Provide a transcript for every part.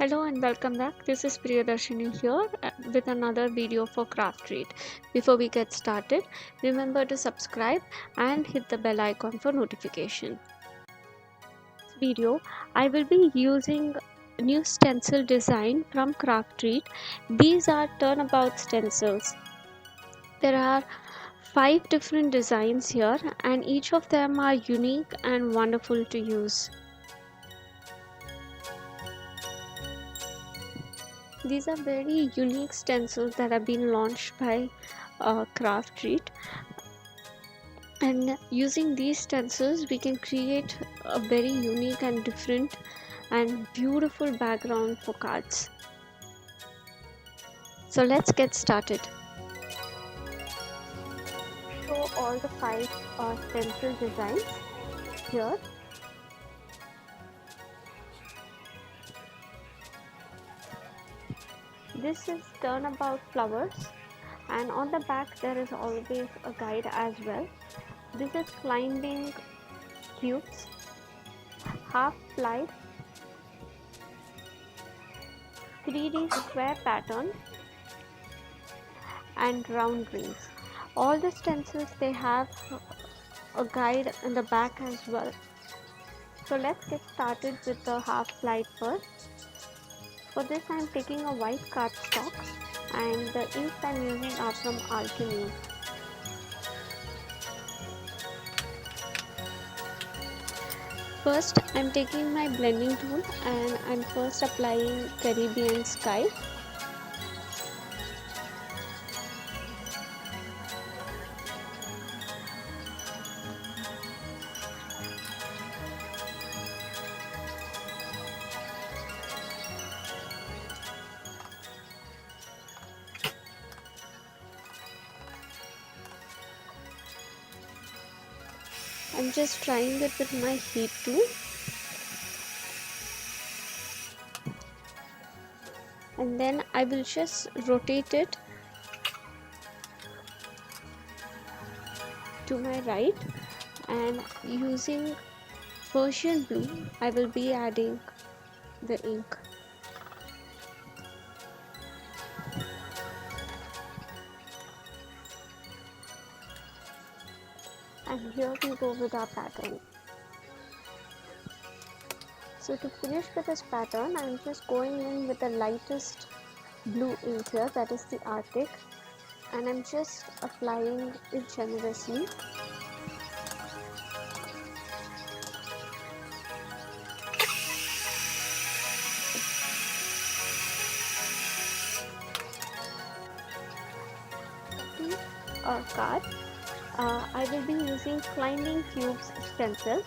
Hello and welcome back. This is Priyadarshini here with another video for CraftTreat. Before we get started, remember to subscribe and hit the bell icon for notification. This video, I will be using new stencil design from CraftTreat. These are Turnabout stencils. There are 5 different designs here and each of them are unique and wonderful to use. These are very unique stencils that have been launched by CraftTreat, and using these stencils we can create a very unique and different and beautiful background for cards. So let's get started. Show all the 5 stencil designs here. This is Turnabout flowers, and on the back there is always a guide as well. This is climbing cubes, half plied, 3D square pattern and round rings. All the stencils they have a guide in the back as well. So let's get started with the half plied first. For this I am taking a white cardstock and the inks I am using are from Alchemy. First I am taking my blending tool and I am first applying Caribbean Sky. I'm just trying it with my heat tool, and then I will just rotate it to my right, and using Persian blue I will be adding the ink. And here we go with our pattern. So to finish with this pattern, I am just going in with the lightest blue ink here, that is the Arctic, and I'm just applying it generously. Card. I will be using Climbing Cubes stencil,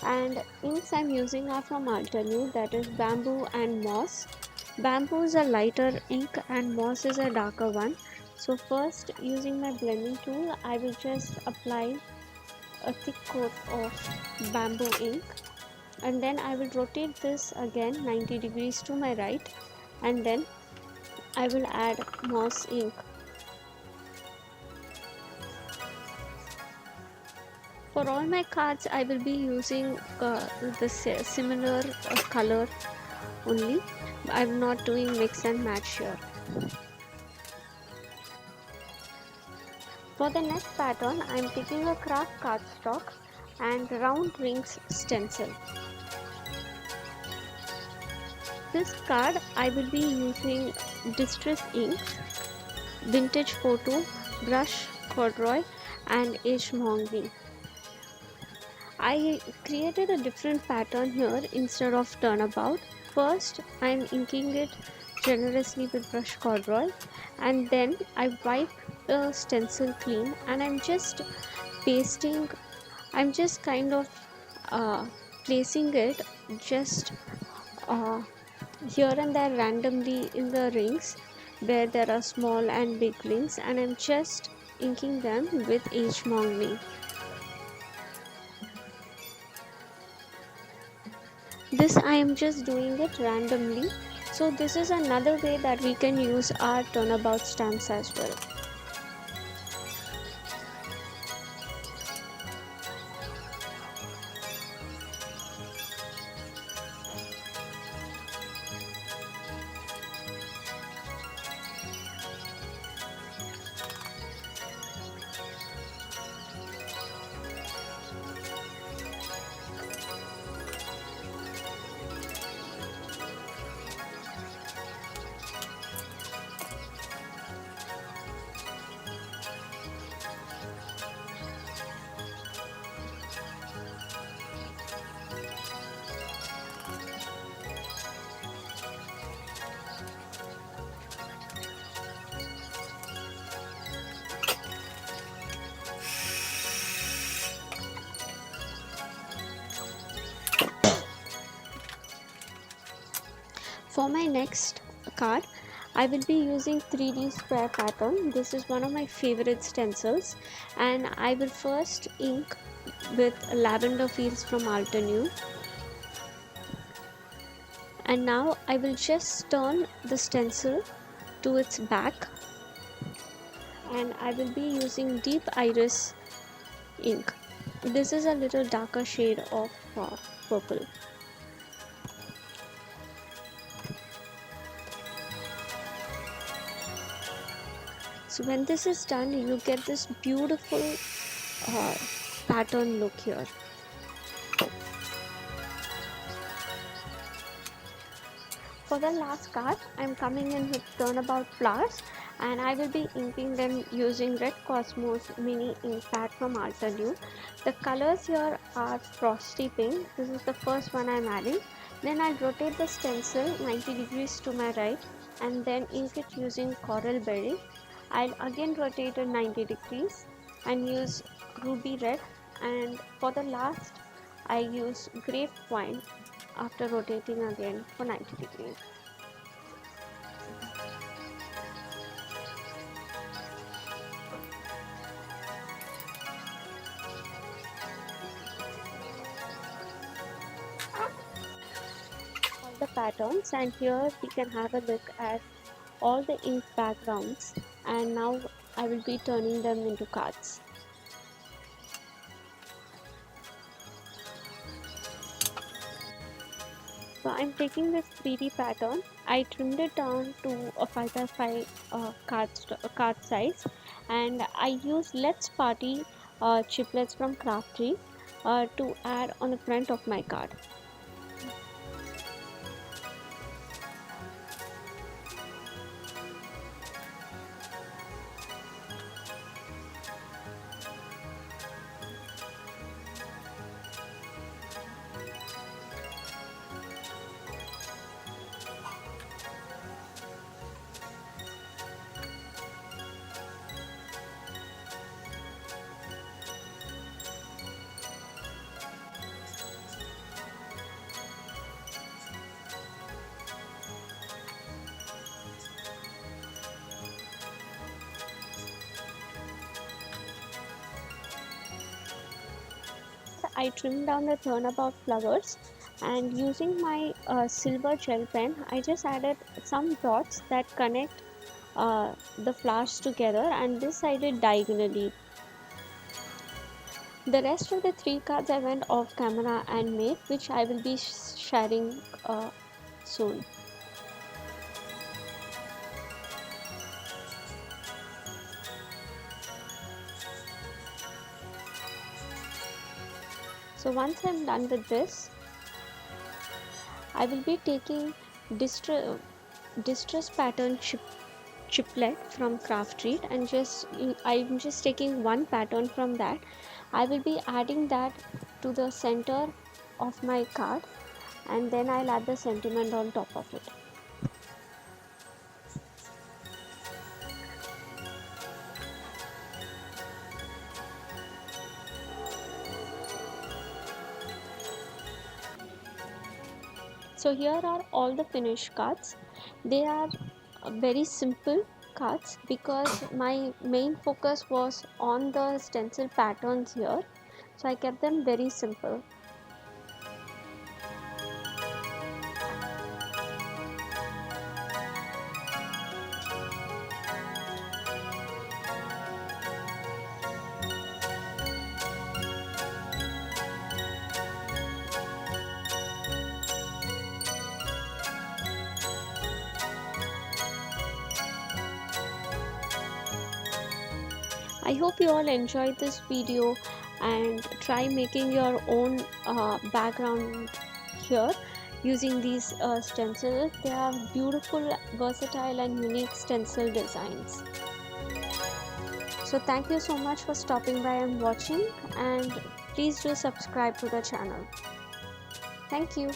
and inks I am using are from Alchemy, that is Bamboo and Moss. Bamboo is a lighter ink and Moss is a darker one. So first, using my blending tool, I will just apply a thick coat of bamboo ink, and then I will rotate this again 90 degrees to my right, and then I will add Moss ink. For all my cards I will be using the similar color only. I am not doing mix and match here. For the next pattern I am taking a craft cardstock and round rings stencil. This card I will be using distress inks, vintage photo, brush corduroy and aged mahogany. I created a different pattern here instead of turnabout. First I am inking it generously with brush corduroy, and then I wipe the stencil clean and I'm just pasting, I'm just kind of placing it just here and there randomly in the rings where there are small and big rings, and I'm just inking them with aged mahogany. This I am just doing it randomly. So this is another way that we can use our turnabout stamps as well. For my next card, I will be using 3D square pattern. This is one of my favorite stencils, and I will first ink with Lavender Fields from Altenew. And now I will just turn the stencil to its back, and I will be using Deep Iris ink. This is a little darker shade of purple. So when this is done, you get this beautiful pattern look here. For the last card, I am coming in with Turnabout flowers, and I will be inking them using Red Cosmos mini ink pad from Altenew. The colors here are Frosty Pink. This is the first one I am adding. Then I'll rotate the stencil 90 degrees to my right and then ink it using Coral Berry. I'll again rotate it 90 degrees and use Ruby Red, and for the last I use Grapevine after rotating again for 90 degrees. All the patterns, and here we can have a look at all the ink backgrounds, and now I will be turning them into cards. So I'm taking this 3D pattern. I trimmed it down to a 5x5 card size, and I use Let's Party chiplets from CrafTreat to add on the front of my card. I trimmed down the turnabout flowers, and using my silver gel pen, I just added some dots that connect the flowers together, and this I did diagonally. The rest of the 3 cards I went off camera and made, which I will be sharing soon. So once I'm done with this, I will be taking distress pattern chiplet from CraftTreat, and I'm just taking one pattern from that. I will be adding that to the center of my card, and then I'll add the sentiment on top of it. So here are all the finished cards. They are very simple cards because my main focus was on the stencil patterns here, so I kept them very simple. I hope you all enjoyed this video and try making your own background here using these stencils. They are beautiful, versatile and unique stencil designs. So thank you so much for stopping by and watching, and please do subscribe to the channel. Thank you.